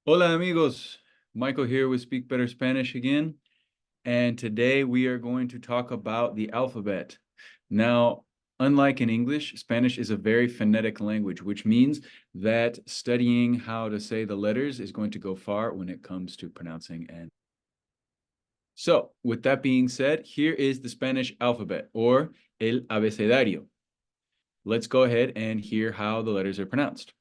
Hola amigos, Michael here with Speak Better Spanish again, and today we are going to talk about the alphabet. Now, unlike in English, Spanish is a very phonetic language, which means that studying how to say the letters is going to go far when it comes to pronouncing and. So, with that being said, here is the Spanish alphabet, or el abecedario. Let's go ahead and hear how the letters are pronounced.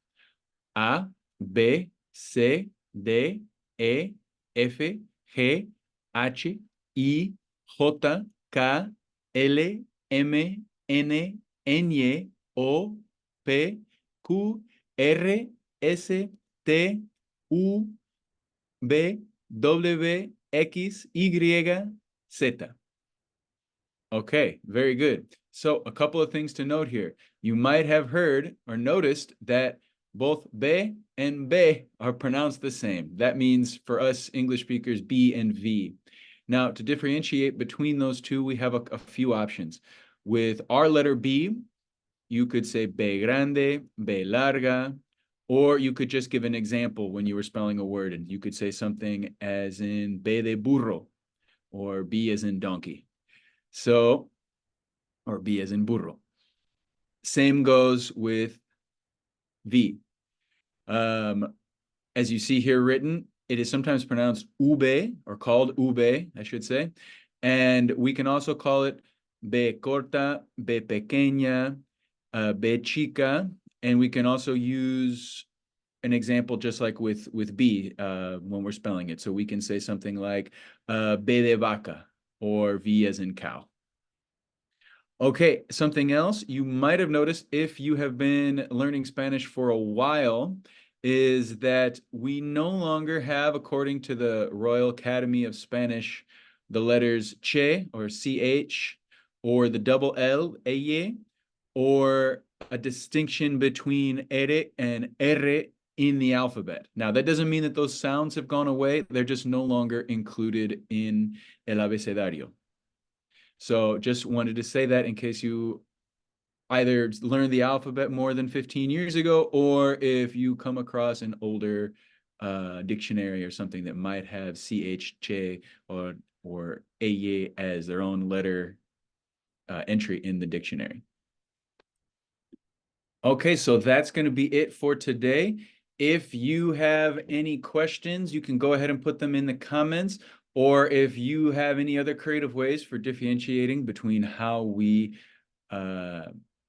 A, B, C, D, E, F, G, H, I, J, K, L, M, N, Ñ, O, P, Q, R, S, T, U, V, W, X, Y, Z. Okay, very good. So a couple of things to note here. You might have heard or noticed that both B and B are pronounced the same. That means for us English speakers, B and V. Now, to differentiate between those two, we have a few options. With our letter B, you could say B grande, B larga, or you could just give an example when you were spelling a word, and you could say something as in B de burro, or B as in donkey. So, or B as in burro. Same goes with V. As you see here written, it is sometimes pronounced ube, or called ube, I should say. And we can also call it B corta, B pequeña, B chica. And we can also use an example just like with B when we're spelling it. So we can say something like B de vaca, or V as in cow. Okay, something else you might have noticed if you have been learning Spanish for a while is that we no longer have, according to the Royal Academy of Spanish, the letters che or ch, or the double L, eye, or a distinction between ere and r in the alphabet. Now, that doesn't mean that those sounds have gone away. They're just no longer included in el abecedario. So just wanted to say that in case you either learned the alphabet more than 15 years ago, or if you come across an older dictionary or something that might have ch, che, or eye as their own letter entry in the dictionary. Okay, so that's going to be it for today. If you have any questions, you can go ahead and put them in the comments. Or if you have any other creative ways for differentiating between how we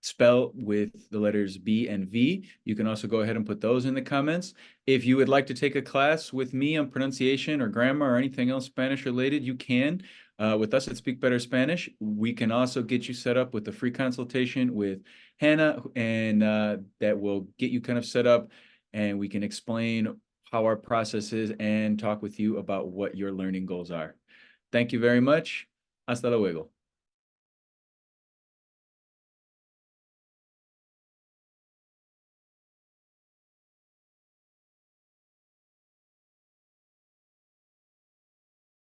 spell with the letters B and V, you can also go ahead and put those in the comments. If you would like to take a class with me on pronunciation or grammar or anything else Spanish related, you can. With us at Speak Better Spanish, we can also get you set up with a free consultation with Hannah, and that will get you kind of set up, and we can explain how our process is and talk with you about what your learning goals are. Thank you very much. Hasta luego.